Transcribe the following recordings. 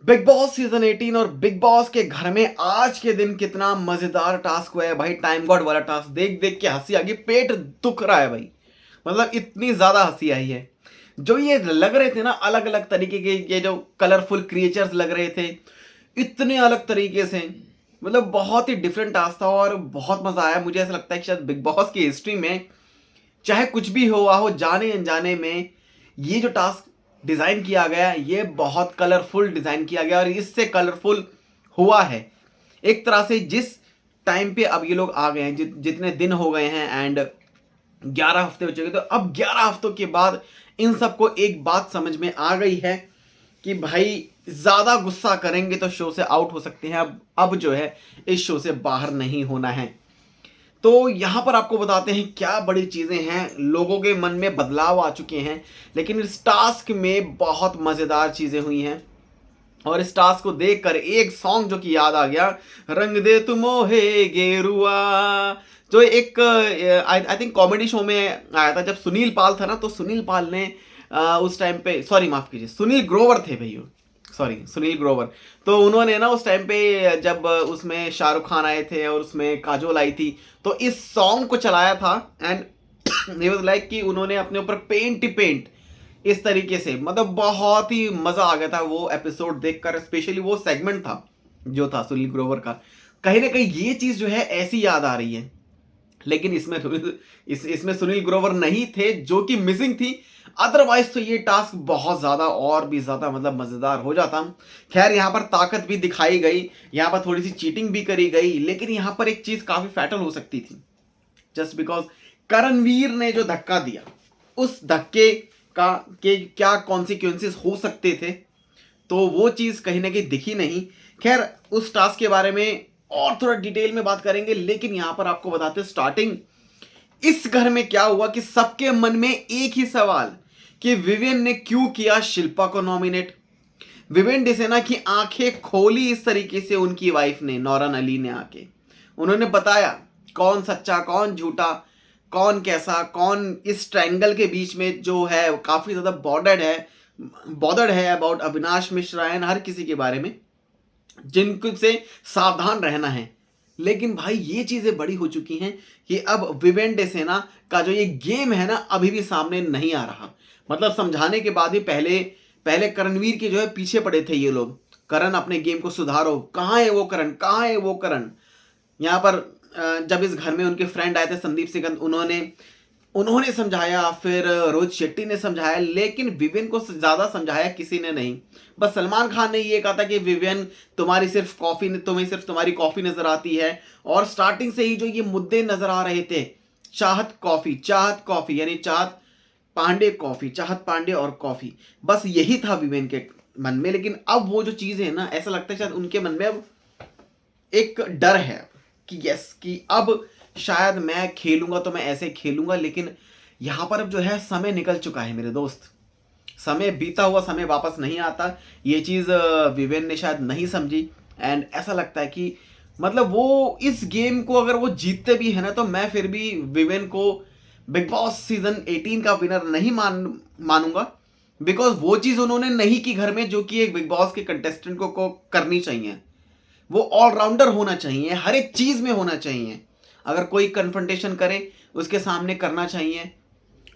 Big Boss season 18 और big boss के घर में आज के दिन कितना मजेदार टास्क हुआ है भाई। टाइम गॉड वाला टास्क देख देख के हंसी आ गई, पेट दुख रहा है भाई। मतलब इतनी ज्यादा हंसी आई है। जो ये लग रहे थे ना अलग अलग तरीके के, ये जो कलरफुल क्रिएचर्स लग रहे थे इतने अलग तरीके से, मतलब बहुत ही डिफरेंट टास्क था और बहुत मजा आया। मुझे ऐसा लगता है कि शायद बिग बॉस की हिस्ट्री में चाहे कुछ भी हुआ हो, जाने अनजाने में ये जो टास्क डिजाइन किया गया ये बहुत कलरफुल डिजाइन किया गया और इससे कलरफुल हुआ है एक तरह से। जिस टाइम पे अब ये लोग आ गए हैं, जितने दिन हो गए हैं एंड 11 हफ्ते हो चुके, तो अब 11 हफ्तों के बाद इन सबको एक बात समझ में आ गई है कि भाई ज्यादा गुस्सा करेंगे तो शो से आउट हो सकते हैं। अब जो है इस शो से बाहर नहीं होना है। तो यहाँ पर आपको बताते हैं क्या बड़ी चीजें हैं, लोगों के मन में बदलाव आ चुके हैं, लेकिन इस टास्क में बहुत मजेदार चीजें हुई हैं। और इस टास्क को देखकर एक सॉन्ग जो कि याद आ गया, रंग दे तुम मोहे गेरुआ, जो एक आई थिंक कॉमेडी शो में आया था जब सुनील पाल था ना। तो सुनील पाल ने उस टाइम पे, सॉरी माफ कीजिए, सुनील ग्रोवर थे भैया, सॉरी सुनील ग्रोवर। तो उन्होंने ना उस टाइम पे जब उसमें शाहरुख खान आए थे और उसमें काजोल आई थी, तो इस सॉन्ग को चलाया था एंड इट वाज लाइक कि उन्होंने अपने ऊपर पेंट ही पेंट इस तरीके से, मतलब बहुत ही मजा आ गया था वो एपिसोड देखकर। स्पेशली वो सेगमेंट था जो था सुनील ग्रोवर का, कहीं ना कहीं ये चीज जो है ऐसी याद आ रही है। लेकिन इसमें सुनील ग्रोवर नहीं थे जो कि मिसिंग थी। अदरवाइज तो ये टास्क बहुत ज्यादा और भी ज्यादा मतलब मजेदार हो जाता। खैर यहाँ पर ताकत भी दिखाई गई, यहाँ पर थोड़ी सी चीटिंग भी करी गई, लेकिन यहाँ पर एक चीज काफी फैटल हो सकती थी। जस्ट बिकॉज करणवीर ने जो धक्का दिया, उस धक्के का के क्या कॉन्सिक्वेंसेस हो सकते थे, तो वो चीज कहीं ना कहीं दिखी नहीं। खैर उस टास्क के बारे में और थोड़ा डिटेल में बात करेंगे, लेकिन यहां पर आपको बताते स्टार्टिंग इस घर में क्या हुआ कि सबके मन में एक ही सवाल कि विवेन ने क्यों किया शिल्पा को नॉमिनेट। विवेन डिसेना की आंखें खोली इस तरीके से उनकी वाइफ ने, नौरन अली ने आके उन्होंने बताया कौन सच्चा कौन झूठा, कौन कैसा, कौन इस ट्रायंगल के बीच में जो है काफी ज्यादा बॉर्डर्ड है अबाउट अविनाश मिश्रा एंड हर किसी के बारे में जिनसे सावधान रहना है। लेकिन भाई ये चीजें बड़ी हो चुकी हैं कि अब विवेन डेसेना का जो ये गेम है ना अभी भी सामने नहीं आ रहा। मतलब समझाने के बाद भी पहले पहले करणवीर के जो है पीछे पड़े थे ये लोग, करण अपने गेम को सुधारो, कहाँ है वो करण, कहाँ है वो करण। यहाँ पर जब इस घर में उनके फ्रेंड आए थे संदीप सिकंद, उन्होंने समझाया, फिर रोहित शेट्टी ने समझाया, लेकिन विवेन को ज्यादा समझाया किसी ने नहीं। बस सलमान खान ने ये कहा था कि विवेन तुम्हारी सिर्फ कॉफी, तुम्हें सिर्फ तुम्हारी कॉफी नजर आती है। और स्टार्टिंग से ही जो ये मुद्दे नजर आ रहे थे, चाहत कॉफी यानी चाहत पांडे कॉफी, चाहत पांडे और कॉफी, बस यही था विवेन के मन में। लेकिन अब वो जो चीज है ना, ऐसा लगता है शायद उनके मन में अब एक डर है कि यस कि अब शायद मैं खेलूंगा तो मैं ऐसे खेलूंगा। लेकिन यहां पर अब जो है समय निकल चुका है मेरे दोस्त, समय बीता हुआ समय वापस नहीं आता। ये चीज विवेन ने शायद नहीं समझी एंड ऐसा लगता है कि मतलब वो इस गेम को अगर वो जीतते भी है ना, तो मैं फिर भी विवेन को बिग बॉस सीजन 18 का विनर नहीं मानूंगा। बिकॉज वो चीज उन्होंने नहीं की घर में जो कि एक बिग बॉस के कंटेस्टेंट को करनी चाहिए। वो ऑलराउंडर होना चाहिए, हर एक चीज में होना चाहिए। अगर कोई कन्फ्रंटेशन करे उसके सामने करना चाहिए।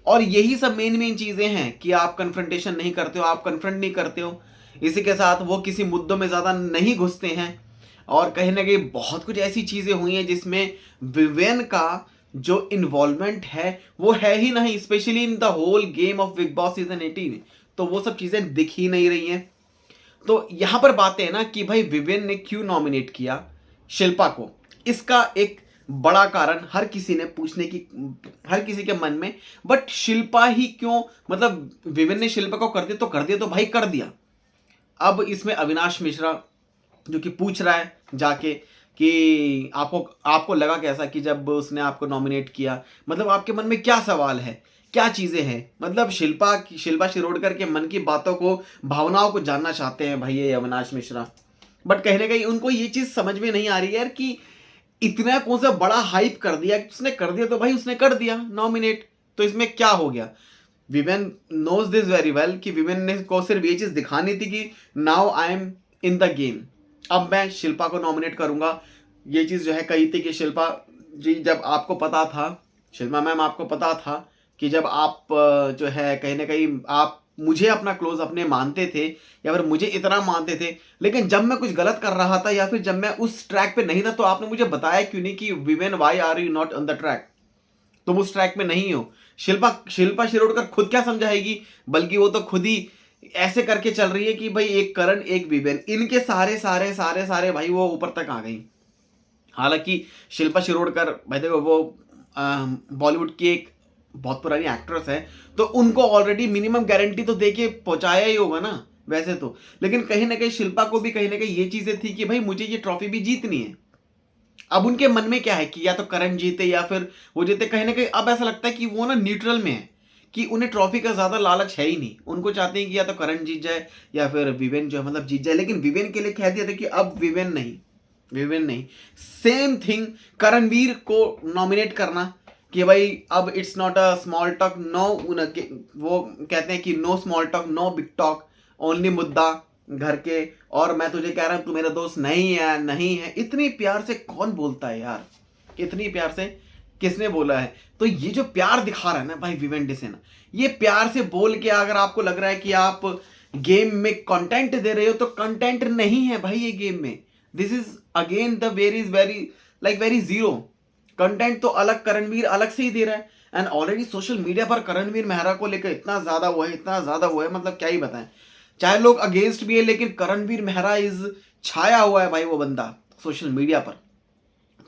और यही सब मेन चीजें हैं कि आप कन्फ्रंटेशन नहीं करते हो, आप कन्फ्रंट नहीं करते हो, इसी के साथ वो किसी मुद्दों में ज्यादा नहीं घुसते हैं। और कहीं ना कहीं बहुत कुछ ऐसी चीजें हुई हैं जिसमें विवेन का जो इन्वॉल्वमेंट है वो है ही नहीं, specially in the whole game of Bigg Boss season 18। तो वो सब चीजें दिख ही नहीं रही हैं। तो यहां पर बात है ना कि भाई विवेन ने क्यों नॉमिनेट किया शिल्पा को, इसका एक बड़ा कारण हर किसी ने पूछने की, हर किसी के मन में, बट शिल्पा ही क्यों, मतलब विवेन ने शिल्पा को कर दिया तो कर दिया, तो भाई कर दिया। अब इसमें अविनाश मिश्रा जो कि पूछ रहा है जाके कि आपको आपको लगा कैसा कि जब उसने आपको नॉमिनेट किया, मतलब आपके मन में क्या सवाल है, क्या चीजें हैं। मतलब शिल्पा शिरोडकर के मन की बातों को, भावनाओं को जानना चाहते हैं भाई ये अविनाश मिश्रा। बट कहीं ना कहीं उनको ये चीज समझ में नहीं आ रही है यार कि इतना कौन सा बड़ा हाइप कर दिया, उसने कर दिया तो भाई उसने कर दिया नॉमिनेट, तो इसमें क्या हो गया। Viven knows this very well कि विवेन ने को सिर्फ ये चीज दिखानी थी कि now I am in the game. अब मैं शिल्पा को नॉमिनेट करूंगा। ये चीज़ जो है कही थी कि शिल्पा जी, जब आपको पता था, शिल्पा मैम आपको पता था कि जब आप जो है कहीं ना कहीं आप मुझे अपना क्लोज अपने मानते थे या फिर मुझे इतना मानते थे, लेकिन जब मैं कुछ गलत कर रहा था या फिर जब मैं उस ट्रैक पे नहीं था तो आपने मुझे बताया क्यों नहीं कि विवेन why are you not on the track, तुम उस ट्रैक में नहीं हो। शिल्पा शिल्पा शिरोडकर खुद क्या समझाएगी, बल्कि वो तो खुद ही ऐसे करके चल रही है कि भाई एक करण एक विवेन, इनके सारे सारे सारे सारे भाई वो ऊपर तक आ गई। हालांकि शिल्पा शिरोडकर भाई देखो वो बॉलीवुड की एक बहुत पुरानी एक्ट्रेस है, तो उनको ऑलरेडी मिनिमम गारंटी तो दे के पहुंचाया ही होगा ना वैसे तो। लेकिन कहीं ना कहीं शिल्पा को भी कहीं ना कहीं ये चीजें थी कि भाई मुझे ये ट्रॉफी भी जीतनी है। अब उनके मन में क्या है कि या तो करण जीते या फिर वो जीते, कहीं ना कहीं अब ऐसा लगता है कि वो ना न्यूट्रल में है, कि उन्हें ट्रॉफी का ज्यादा लालच है ही नहीं। उनको चाहते हैं कि या तो करण जीत जाए या फिर विवेन जो है मतलब जीत जाए। लेकिन विवेन के लिए कह दिया था कि अब विवेन नहीं, विवेन नहीं। सेम थिंग करणवीर को नॉमिनेट करना कि भाई अब it's not a small talk, no, वो कहते हैं कि no small talk no big talk, only मुद्दा घर के, और मैं तुझे कह रहा हूं तू मेरा दोस्त नहीं है, नहीं है। इतनी प्यार से कौन बोलता है यार, इतनी प्यार से किसने बोला है? तो ये जो प्यार दिखा रहा है ना भाई विवेन डिसेना, ये प्यार से बोल के अगर आपको लग रहा है कि आप गेम में कंटेंट दे रहे हो तो कंटेंट नहीं है भाई ये गेम में। This is again the very zero content. तो अलग करणवीर अलग से ही दे रहा है, एंड ऑलरेडी सोशल मीडिया पर करणवीर मेहरा को लेकर इतना ज्यादा वो है, इतना ज्यादा वो है, मतलब क्या ही बताएं। चाहे लोग अगेंस्ट भी है लेकिन करणवीर मेहरा इज छाया हुआ है भाई वो बंदा सोशल मीडिया पर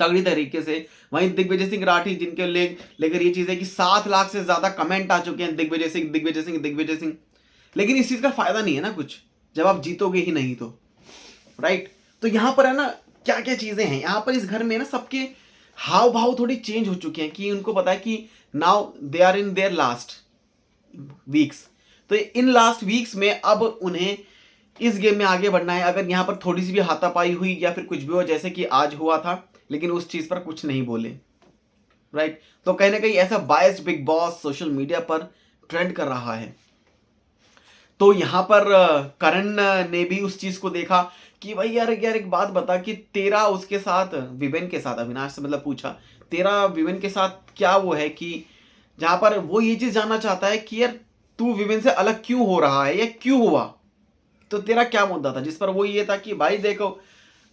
तगड़ी तरीके से। वहीं दिग्विजय सिंह राठी जिनके लेकर ये चीज है कि 7 लाख से ज्यादा कमेंट आ चुके हैं दिग्विजय सिंह दिग्विजय सिंह दिग्विजय सिंह, लेकिन इस चीज का फायदा नहीं है ना कुछ जब आप जीतोगे ही नहीं तो, राइट। तो यहां पर है ना क्या क्या चीजें हैं यहाँ पर इस घर में ना, सबके हाव भाव थोड़ी चेंज हो चुके हैं कि उनको पता है कि now they are in their last weeks. तो इन लास्ट वीक्स में अब उन्हें इस गेम में आगे बढ़ना है। अगर यहाँ पर थोड़ी सी भी हाथापाई हुई या फिर कुछ भी हो जैसे कि आज हुआ था, लेकिन उस चीज पर कुछ नहीं बोले, राइट। तो कहीं ना कहीं ऐसा biased big boss social media पर ट्रेंड कर रहा है। तो यहां पर करण ने भी उस चीज को देखा कि भाई यार यार एक बात बता कि तेरा उसके साथ विवेन के साथ, अविनाश से मतलब पूछा तेरा विवेन के साथ क्या वो है, कि जहां पर वो ये चीज जानना चाहता है कि यार तू विवेन से अलग क्यों हो रहा है या क्यों हुआ, तो तेरा क्या मुद्दा था, जिस पर वो ये था कि भाई देखो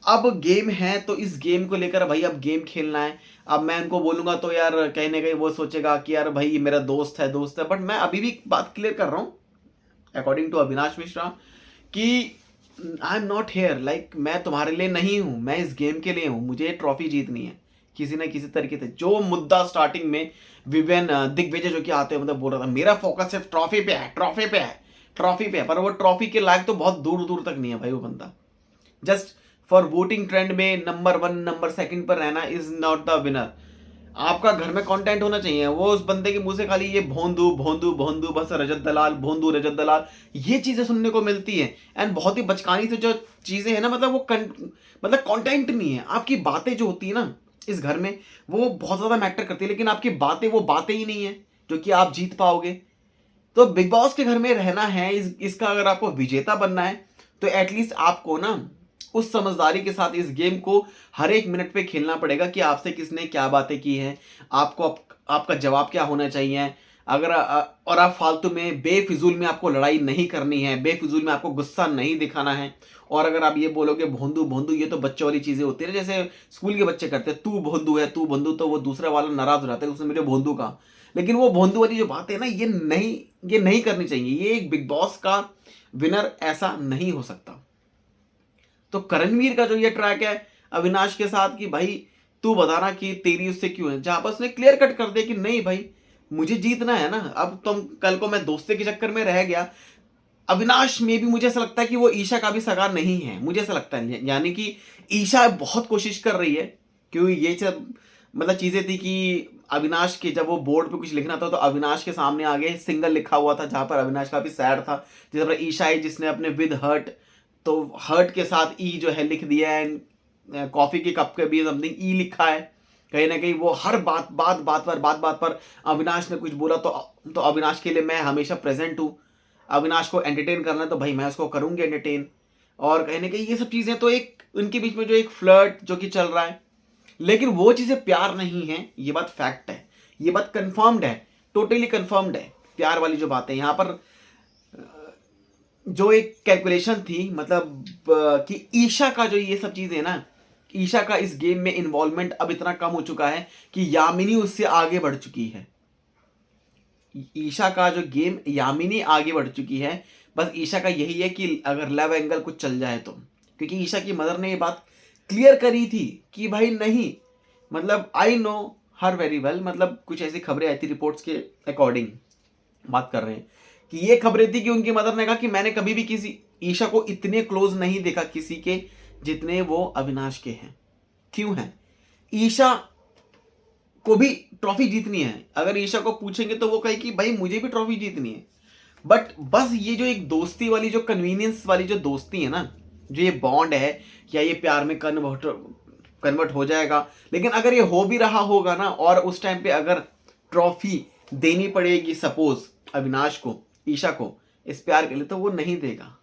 अब गेम है तो इस गेम को लेकर भाई अब गेम खेलना है। अब मैं उनको बोलूंगा तो यार कहीं ना कहीं वो सोचेगा कि यार भाई ये मेरा दोस्त है, बट मैं अभी भी बात क्लियर कर रहा हूँ अकॉर्डिंग टू अविनाश मिश्रा कि I am not here, like मैं तुम्हारे लिए नहीं हूं, मैं इस गेम के लिए हूं, मुझे ट्रॉफी जीतनी है किसी ना किसी तरीके से। जो मुद्दा स्टार्टिंग में विवेन दिग्विजय जो कि आते हैं मतलब बोल रहा था मेरा फोकस सिर्फ ट्रॉफी पे है, ट्रॉफी पे है, ट्रॉफी पे है, पर वो ट्रॉफी के लायक तो बहुत दूर दूर तक नहीं है भाई वो बंदा। जस्ट फॉर वोटिंग ट्रेंड में नंबर 1 नंबर 2 पर रहना इज नॉट द विनर। आपका घर में कंटेंट होना चाहिए। वो उस बंदे के मुंह से खाली ये भोंदू भोंदू भोंदू बस रजत दलाल भोंदू रजत दलाल ये चीजें सुनने को मिलती है, एंड बहुत ही बचकानी से जो चीजें हैं ना, मतलब वो मतलब कंटेंट नहीं है। आपकी बातें जो होती है ना इस घर में वो बहुत ज्यादा मैटर करती है, लेकिन आपकी बातें वो बातें ही नहीं है जो कि आप जीत पाओगे। तो बिग बॉस के घर में रहना है, इसका अगर आपको विजेता बनना है तो एटलीस्ट आपको ना उस समझदारी के साथ इस गेम को हर एक मिनट पे खेलना पड़ेगा कि आपसे किसने क्या बातें की हैं, आपको आपका जवाब क्या होना चाहिए। अगर और आप फालतू में बेफिजूल में आपको लड़ाई नहीं करनी है, बेफिजूल में आपको गुस्सा नहीं दिखाना है। और अगर आप ये बोलोगे भोंदू भोंदू, ये तो बच्चों वाली चीजें होती है, जैसे स्कूल के बच्चे करते हैं, तू भोंदू है तू भोंदू, तो वो दूसरा वाला नाराज हो जाता है उसने मुझे भोंदू कहा। लेकिन वो भोंदू वाली जो बात है ना ये नहीं करनी चाहिए। ये एक बिग बॉस का विनर ऐसा नहीं हो सकता। तो करणवीर का जो ये ट्रैक है अविनाश के साथ कि भाई तू बताना कि तेरी उससे क्यों है, जहां पर उसने क्लियर कट कर दिया कि नहीं भाई मुझे जीतना है ना। अब तुम कल को मैं दोस्ती के चक्कर में रह गया, अविनाश में भी मुझे ऐसा लगता है कि वो ईशा का भी सगा नहीं है, मुझे ऐसा लगता है। यानी कि ईशा बहुत कोशिश कर रही है, क्योंकि ये सब मतलब चीजें थी कि अविनाश के जब वो बोर्ड पे कुछ लिखना था तो अविनाश के सामने आगे सिंगल लिखा हुआ था, जहां पर अविनाश काफी सैड था। जिस पर ईशा है जिसने अपने विद हर्ट, तो हर्ट के साथ ई जो है लिख दिया है, कॉफी के कप के भी समथिंग ई लिखा है। कहीं ना कहीं वो हर बात पर अविनाश ने कुछ बोला तो अविनाश के लिए मैं हमेशा प्रेजेंट हूँ। अविनाश को एंटरटेन करना है तो भाई मैं उसको करूंगी एंटरटेन। और कहीं ना कहीं ये सब चीजें तो एक उनके बीच में जो एक फ्लर्ट जो कि चल रहा है, लेकिन वो चीजें प्यार नहीं है, ये बात फैक्ट है, ये बात कंफर्म्ड है, टोटली कंफर्म्ड है। प्यार वाली जो बात है यहाँ पर जो एक कैलकुलेशन थी, मतलब कि ईशा का जो ये सब चीजें ना, ईशा का इस गेम में इन्वॉल्वमेंट अब इतना कम हो चुका है कि यामिनी उससे आगे बढ़ चुकी है। ईशा का जो गेम, यामिनी आगे बढ़ चुकी है। बस ईशा का यही है कि अगर लव एंगल कुछ चल जाए तो, क्योंकि ईशा की मदर ने ये बात क्लियर करी थी कि भाई नहीं, मतलब I know her very well, मतलब कुछ ऐसी खबरें आई थी रिपोर्ट्स के अकॉर्डिंग बात कर रहे हैं कि ये खबरें थी कि उनकी मदर ने कहा कि मैंने कभी भी किसी ईशा को इतने क्लोज नहीं देखा किसी के जितने वो अविनाश के हैं। क्यों है? ईशा को भी ट्रॉफी जीतनी है। अगर ईशा को पूछेंगे तो वो कहे कि भाई मुझे भी ट्रॉफी जीतनी है। बट बस ये जो एक दोस्ती वाली, जो कन्वीनियंस वाली जो दोस्ती है ना, जो ये बॉन्ड है, या ये प्यार में कन्वर्ट हो जाएगा। लेकिन अगर ये हो भी रहा होगा ना, और उस टाइम पे अगर ट्रॉफी देनी पड़ेगी सपोज अविनाश को, ईशा को, इस प्यार के लिए, तो वो नहीं देगा।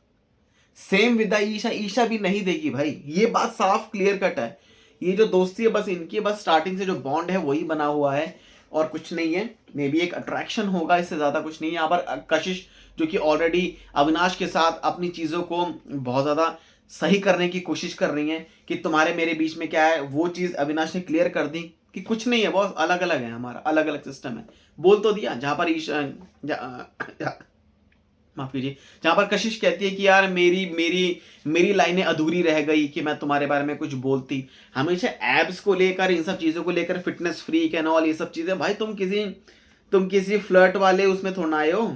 सेम विद ईशा, ईशा भी नहीं देगी भाई, ये बात साफ क्लियर कट है। ये जो दोस्ती है बस इनकी, बस स्टार्टिंग से जो बॉन्ड है वही बना हुआ है और कुछ नहीं है। मे बी एक अट्रैक्शन होगा, इससे ज्यादा कुछ नहीं है। यहाँ पर कशिश जो कि ऑलरेडी अविनाश के साथ अपनी चीजों को बहुत ज्यादा सही करने की कोशिश कर रही है कि तुम्हारे मेरे बीच में क्या है, वो चीज अविनाश ने क्लियर कर दी कि कुछ नहीं है बॉस, अलग अलग है, हमारा अलग अलग सिस्टम है। बोल तो दिया। जहां पर माफ कीजिए, जहां पर कशिश कहती है कि यार मेरी मेरी मेरी लाइनें अधूरी रह गई कि मैं तुम्हारे बारे में कुछ बोलती। हमेशा एब्स को लेकर, इन सब चीजों को लेकर, फिटनेस फ्रीक एंड ऑल ये सब चीजें, भाई तुम किसी फ्लर्ट वाले उसमें थोड़ा आए हो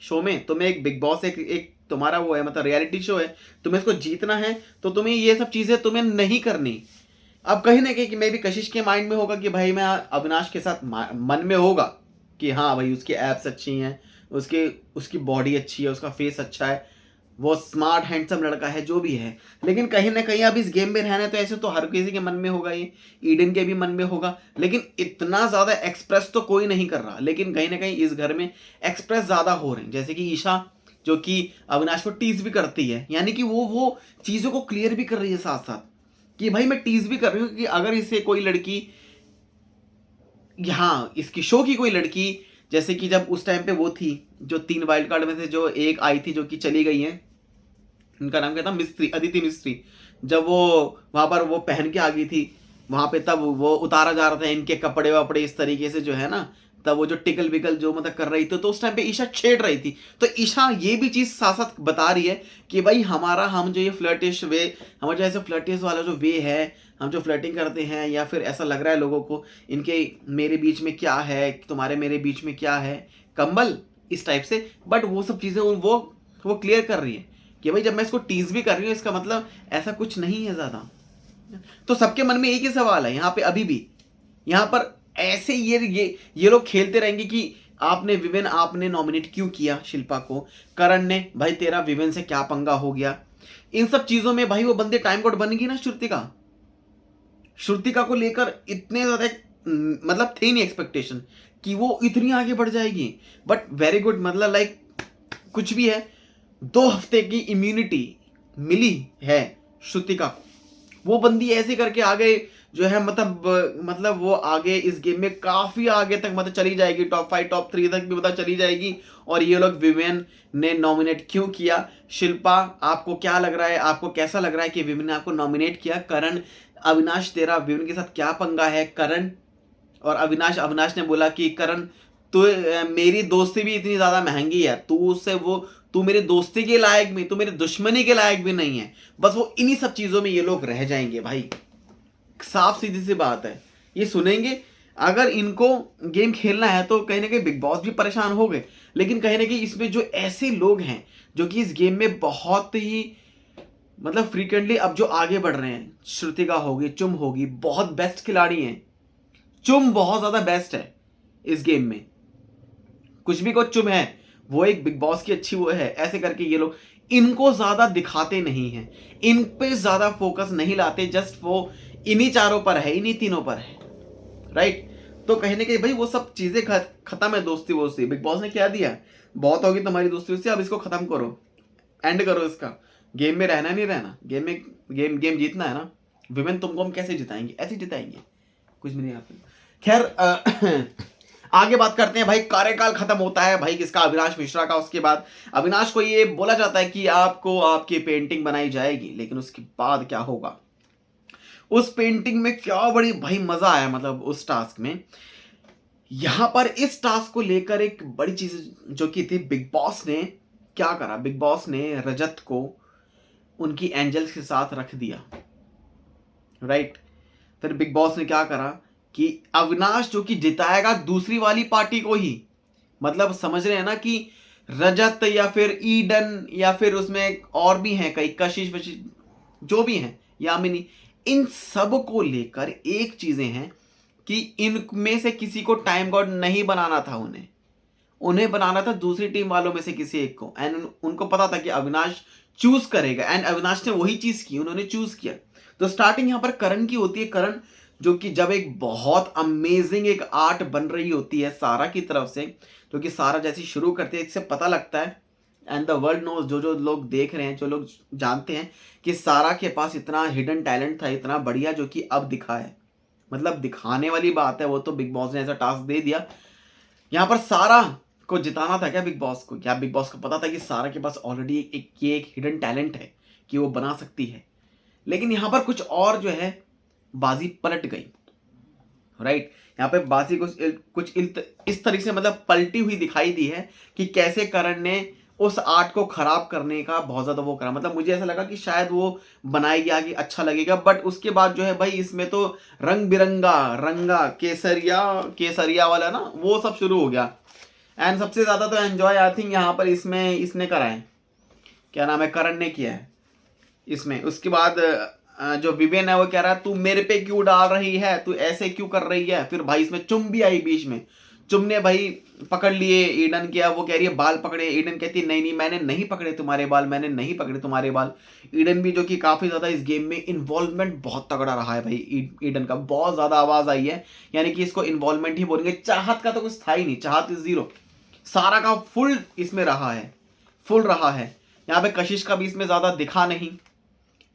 शो में। तुम्हें एक बिग बॉस, एक तुम्हारा वो है, मतलब रियलिटी शो है, तुम्हें इसको जीतना है, तो तुम्हें ये सब चीजें तुम्हें नहीं करनी। अब कहीं ना कहीं मे भी कशिश के माइंड में होगा कि भाई मैं अविनाश के साथ मन में होगा कि हाँ भाई उसकी एब्स अच्छी हैं, उसकी बॉडी अच्छी है, उसका फेस अच्छा है, वो स्मार्ट हैंडसम लड़का है, जो भी है। लेकिन कहीं ना कहीं अब इस गेम में रहना है तो ऐसे तो हर किसी के मन में होगा, ये ईडन के भी मन में होगा। लेकिन इतना ज्यादा एक्सप्रेस तो कोई नहीं कर रहा, लेकिन कहीं ना कहीं इस घर में एक्सप्रेस ज्यादा हो रहे हैं। जैसे कि ईशा जो कि अविनाश को टीज भी करती है, यानी कि वो चीजों को क्लियर भी कर रही है साथ साथ कि भाई मैं टीज भी कर रही हूँ कि अगर इसे कोई लड़की, हाँ इसकी शो की कोई लड़की, जैसे कि जब उस टाइम पे वो थी जो 3 वाइल्ड कार्ड में से जो एक आई थी जो कि चली गई है, उनका नाम क्या था, मिस्त्री, अदिति मिस्त्री। जब वो वहां पर वो पहन के आ गई थी वहां पे, तब वो उतारा जा रहा था इनके कपड़े वपड़े इस तरीके से जो है ना, तब वो जो टिकल बिकल जो मतलब कर रही थी, तो उस टाइम पे ईशा छेड़ रही थी। तो ईशा ये भी चीज साथ साथ बता रही है कि भाई हम जो ये फ्लर्टिश वे, हमारा जो ऐसे फ्लर्टिश वाला जो वे है, हम जो फ्लर्टिंग करते हैं, या फिर ऐसा लग रहा है लोगों को इनके मेरे बीच में क्या है, तुम्हारे मेरे बीच में क्या है, कंबल, इस टाइप से। बट वो सब चीजें वो क्लियर कर रही है कि भाई जब मैं इसको टीज भी कर रही हूँ इसका मतलब ऐसा कुछ नहीं है ज्यादा। तो सबके मन में एक ही सवाल है यहाँ पे अभी भी, यहाँ पर ऐसे ये लोग खेलते रहेंगे कि आपने नॉमिनेट क्यों किया शिल्पा को, करण ने, भाई तेरा विवेन से क्या पंगा हो गया। इन सब चीजों में भाई वो बंदे टाइम कोड बनेगी ना। श्रुतिका को लेकर इतने ज्यादा मतलब थे नहीं एक्सपेक्टेशन कि वो इतनी आगे बढ़ जाएगी। बट वेरी गुड, मतलब लाइक कुछ भी है, 2 हफ्ते की इम्यूनिटी मिली है श्रुतिका को। वो बंदी ऐसे करके आगे जो है, मतलब वो आगे इस गेम में काफी आगे तक मतलब चली जाएगी, टॉप 5 टॉप 3 तक भी मतलब चली जाएगी। और ये लोग विवेन ने नॉमिनेट क्यों किया? शिल्पा आपको क्या लग रहा है, आपको कैसा लग रहा है कि विवेन ने आपको नॉमिनेट किया? करण, अविनाश तेरा विवेन के साथ क्या पंगा है? करण और अविनाश ने बोला कि करण तो मेरी दोस्ती भी इतनी ज्यादा महंगी है, तू मेरे दोस्ती के लायक भी, तू मेरे दुश्मनी के लायक भी नहीं है। बस वो इन्हीं सब चीजों में ये लोग रह जाएंगे भाई, साफ सीधी सी बात है। ये सुनेंगे, अगर इनको गेम खेलना है तो कहीं ना कहीं बिग बॉस भी परेशान हो गए। लेकिन कहीं ना कहीं इसमें जो ऐसे लोग हैं जो कि इस गेम में बहुत ही मतलब फ्रीक्वेंटली अब जो आगे बढ़ रहे हैं, श्रुतिका होगी, चुम होगी, बहुत बेस्ट खिलाड़ी हैं। चुम बहुत ज्यादा बेस्ट है इस गेम में, कुछ भी को चुम है, वो एक बिग बॉस की अच्छी वो है। ऐसे करके ये लोग इनको ज्यादा दिखाते नहीं हैं, इन पे ज्यादा फोकस नहीं लाते, जस्ट वो इन्हीं चारों पर है, इन्हीं तीनों पर है, राइट। तो कहीं ना कहीं भाई वो सब चीजें खत्म है, दोस्ती वोस्ती बिग बॉस ने क्या दिया, बहुत होगी तुम्हारी दोस्ती वोस्ती, अब इसको खत्म करो, एंड करो इसका। गेम में रहना नहीं रहना, गेम में गेम जीतना है ना। विमेन तुमको हम कैसे जिताएंगे, ऐसे जिताएंगे, कुछ भी नहीं आता। खैर आगे बात करते हैं भाई। कार्यकाल खत्म होता है भाई किसका, अविनाश मिश्रा का। उसके बाद अविनाश को ये बोला जाता है कि आपको आपकी पेंटिंग बनाई जाएगी, लेकिन उसके बाद क्या होगा, उस पेंटिंग में क्या बड़ी भाई मजा आया, मतलब उस टास्क में। यहां पर इस टास्क को लेकर एक बड़ी चीज जो की थी, बिग बॉस ने क्या करा, बिग बॉस ने रजत को उनकी एंजल्स के साथ रख दिया, राइट। फिर बिग बॉस ने क्या करा कि अविनाश जो कि जिताएगा दूसरी वाली पार्टी को ही, मतलब समझ रहे हैं ना कि रजत या फिर ईडन या फिर उसमें और भी हैं कई, कशिश वशिश जो भी हैं, यामिनी, इन सब को लेकर एक चीजें हैं कि इनमें से किसी को टाइम गॉड नहीं बनाना था, उन्हें बनाना था दूसरी टीम वालों में से किसी एक को। एंड उनको पता था कि अविनाश चूज करेगा, एंड अविनाश ने वही चीज की, उन्होंने चूज किया। तो स्टार्टिंग यहां पर करण की होती है। करण जो कि जब एक बहुत अमेजिंग एक आर्ट बन रही होती है सारा की तरफ से, जो कि सारा जैसी शुरू करती है, इससे पता लगता है एंड द वर्ल्ड नोज, जो लोग देख रहे हैं, जो लोग जानते हैं कि सारा के पास इतना हिडन टैलेंट था, इतना बढ़िया, जो कि अब दिखा है। मतलब दिखाने वाली बात है, वो तो बिग बॉस ने ऐसा टास्क दे दिया। यहाँ पर सारा को जिताना था क्या बिग बॉस को? क्या बिग बॉस को पता था कि सारा के पास ऑलरेडी एक हिडन टैलेंट है कि वो बना सकती है? लेकिन यहाँ पर कुछ और जो है बाजी पलट गई, राइट। यहाँ पे बाजी कुछ इस तरीके से मतलब पलटी हुई दिखाई दी है कि कैसे करण ने उस आर्ट को खराब करने का बहुत ज्यादा वो करा। मतलब मुझे ऐसा लगा कि शायद वो बनाएगी आगे अच्छा लगेगा, बट उसके बाद जो है भाई इसमें तो रंग बिरंगा रंगा केसरिया वाला ना वो सब शुरू हो गया। एंड सबसे ज्यादा तो एंजॉय आई थिंक यहाँ पर इसमें इसने करा है, क्या नाम है, करण ने किया है इसमें। उसके बाद जो विवेन है वो कह रहा है तू मेरे पे क्यों डाल रही है, तू ऐसे क्यों कर रही है। फिर भाई इसमें चुम भी आई बीच में, चुम ने भाई पकड़ लिए ईडन किया, वो कह रही है बाल पकड़े, ईडन कहती है नहीं नहीं मैंने नहीं पकड़े तुम्हारे बाल, मैंने नहीं पकड़े तुम्हारे बाल। ईडन भी जो कि काफी ज्यादा इस गेम में इन्वॉल्वमेंट बहुत तगड़ा रहा है भाई, ईडन का बहुत ज्यादा आवाज आई है, यानी कि इसको इन्वॉल्वमेंट ही बोलेंगे। चाहत का तो कुछ था ही नहीं, चाहत जीरो, सारा का फुल इसमें रहा है, फुल रहा है। यहाँ पे कशिश का भी इसमें ज्यादा दिखा नहीं,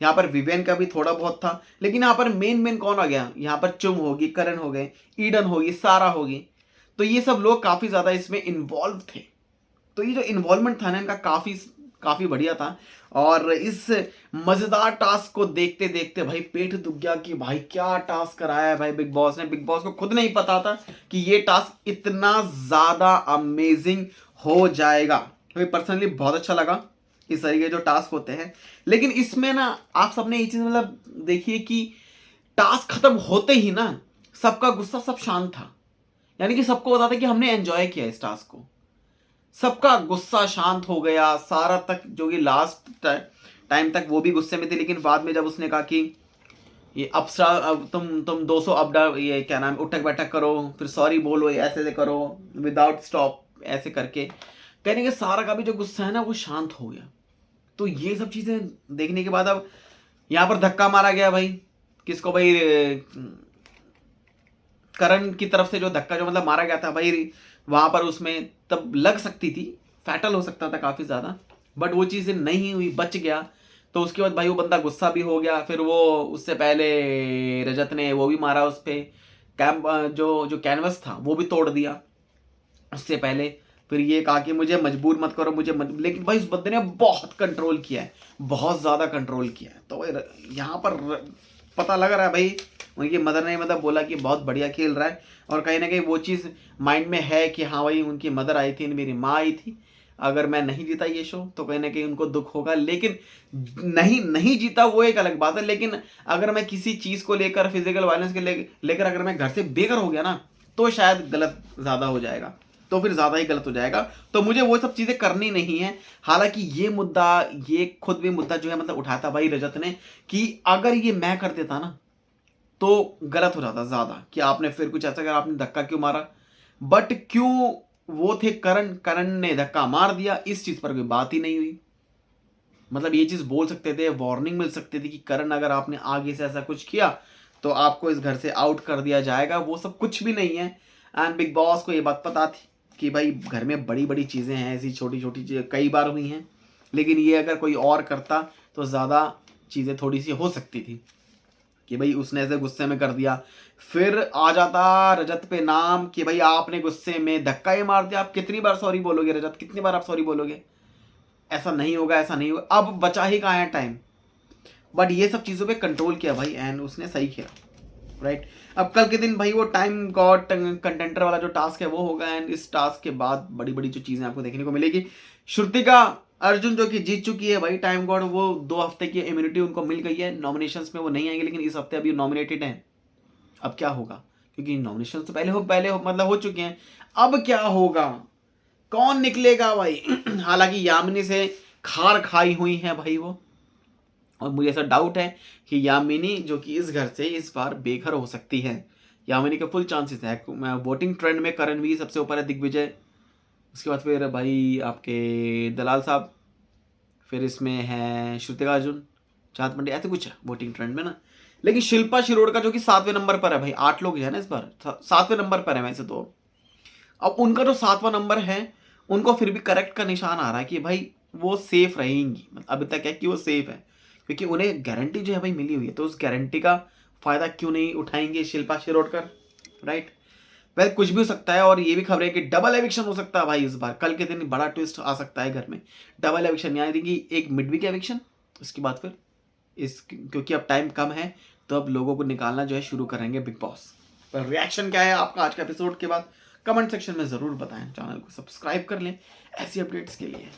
यहाँ पर विवेन का भी थोड़ा बहुत था, लेकिन यहाँ पर मेन कौन आ गया, यहाँ पर चुम होगी, करण हो गए, ईडन होगी, सारा होगी। तो ये सब लोग काफी ज्यादा इसमें इन्वॉल्व थे। तो ये जो इन्वॉल्वमेंट था ना इनका काफी काफी बढ़िया था। और इस मजेदार टास्क को देखते देखते भाई पेट दुख गया कि भाई क्या टास्क कराया है भाई बिग बॉस ने। बिग बॉस को खुद नहीं पता था कि ये टास्क इतना ज्यादा अमेजिंग हो जाएगा। तो पर्सनली बहुत अच्छा लगा इस तरीके जो टास्क होते हैं। लेकिन इसमें ना आप सबने ये चीज मतलब देखिए कि टास्क खत्म होते ही ना सबका गुस्सा, सब शांत था, यानी कि सबको पता था कि हमने एंजॉय किया इस टास्क को, सबका गुस्सा शांत हो गया। सारा तक जो कि लास्ट टाइम तक वो भी गुस्से में थे, लेकिन बाद में जब उसने कहा कि ये अप्सरा अब तुम 200 अप डाउन, ये क्या नाम, उठक बैठक करो, फिर सॉरी बोलो, ऐसे ऐसे करो विदाउट स्टॉप, ऐसे करके कहने के सारा का भी जो गुस्सा है ना वो शांत हो गया। तो ये सब चीजें देखने के बाद अब यहाँ पर धक्का मारा गया भाई, किसको भाई, करण की तरफ से जो धक्का जो मतलब मारा गया था भाई वहां पर, उसमें तब लग सकती थी, फैटल हो सकता था काफी ज्यादा, बट वो चीजें नहीं हुई, बच गया। तो उसके बाद भाई वो बंदा गुस्सा भी हो गया। फिर वो उससे पहले रजत ने वो भी मारा उस पे, कैंप जो कैनवस था वो भी तोड़ दिया उससे पहले। फिर ये कहा कि मुझे मजबूर मत करो, लेकिन भाई उस बंदे ने बहुत कंट्रोल किया है, बहुत ज्यादा कंट्रोल किया है। तो यहाँ पर पता लग रहा है भाई उनकी मदर ने मतलब बोला कि बहुत बढ़िया खेल रहा है, और कहीं ना कहीं वो चीज़ माइंड में है कि हाँ भाई उनकी मदर आई थी, मेरी माँ आई थी, अगर मैं नहीं जीता ये शो तो कहीं ना कहीं उनको दुख होगा। लेकिन नहीं जीता वो एक अलग बात है, लेकिन अगर मैं किसी चीज़ को लेकर, फिजिकल वायलेंस के लेकर अगर मैं घर से बेघर हो गया ना तो शायद गलत ज़्यादा हो जाएगा, तो फिर ज़्यादा ही गलत हो जाएगा। तो मुझे वो सब चीज़ें करनी नहीं है। हालांकि ये मुद्दा, ये खुद भी मुद्दा जो है मतलब उठाया था भाई रजत ने कि अगर ये मैं कर देता ना तो गलत हो जाता ज़्यादा, कि आपने फिर कुछ ऐसा करा, आपने धक्का क्यों मारा। बट क्यों वो थे करण ने धक्का मार दिया, इस चीज़ पर कोई बात ही नहीं हुई। मतलब ये चीज़ बोल सकते थे, वार्निंग मिल सकती थी कि करण अगर आपने आगे से ऐसा कुछ किया तो आपको इस घर से आउट कर दिया जाएगा। वो सब कुछ भी नहीं है। एंड बिग बॉस को ये बात पता थी कि भाई घर में बड़ी बड़ी चीज़ें हैं, ऐसी छोटी छोटी चीज़ें कई बार हुई हैं, लेकिन ये अगर कोई और करता तो ज़्यादा चीज़ें थोड़ी सी हो सकती थी कि भाई उसने ऐसे गुस्से में कर दिया। फिर आ जाता रजत पे नाम कि भाई आपने गुस्से में धक्का ही मार दिया। आप कितनी बार सॉरी बोलोगे रजत, कितनी बार आप सॉरी बोलोगे? ऐसा नहीं होगा, ऐसा नहीं होगा। अब बचा ही कहाँ है टाइम। बट ये सब चीज़ों पे कंट्रोल किया भाई एंड उसने सही किया, राइट। अब कल के दिन भाई वो टाइम गॉड कंटेंटर वाला जो टास्क है वो होगा एंड इस टास्क के बाद बड़ी बड़ी जो चीज़ें आपको देखने को मिलेगी। श्रुतिका अर्जुन जो कि जीत चुकी है भाई टाइम गॉड, वो 2 हफ्ते की इम्यूनिटी उनको मिल गई है। नॉमिनेशंस में वो नहीं आएंगे लेकिन इस हफ्ते अभी नॉमिनेटेड हैं। अब क्या होगा, क्योंकि नॉमिनेशन तो पहले हो मतलब हो चुके हैं। अब क्या होगा, कौन निकलेगा भाई? हालांकि यामिनी से खार खाई हुई है भाई वो, और मुझे ऐसा डाउट है कि यामिनी जो कि इस घर से इस बार बेघर हो सकती है। यामिनी के फुल चांसेस है। वोटिंग ट्रेंड में करणवीर सबसे ऊपर है, दिग्विजय, उसके बाद फिर भाई आपके दलाल साहब, फिर इसमें है श्रुतिका अर्जुन, चांद पंड्या, ऐसे कुछ है वोटिंग ट्रेंड में ना। लेकिन शिल्पा शिरोडकर जो कि 7वें नंबर पर है भाई, 8 लोग हैं ना इस बार, 7वें नंबर पर है वैसे तो। अब उनका जो 7वां नंबर है उनको फिर भी करेक्ट का निशान आ रहा है कि भाई वो सेफ रहेंगी। मतलब अभी तक है कि वो सेफ है, क्योंकि उन्हें गारंटी जो है भाई मिली हुई है, तो उस गारंटी का फायदा क्यों नहीं उठाएंगे शिल्पा शिरोडकर, राइट। वैसे कुछ भी हो सकता है, और ये भी खबर है कि डबल एविक्शन हो सकता है भाई इस बार। कल के दिन बड़ा ट्विस्ट आ सकता है घर में। डबल एविक्शन यानी कि एक मिड वीक एविक्शन, उसके बाद फिर इस, क्योंकि अब टाइम कम है तो अब लोगों को निकालना जो है शुरू करेंगे बिग बॉस। पर रिएक्शन क्या है आपका आज के एपिसोड के बाद, कमेंट सेक्शन में ज़रूर बताएं। चैनल को सब्सक्राइब कर लें ऐसी अपडेट्स के लिए।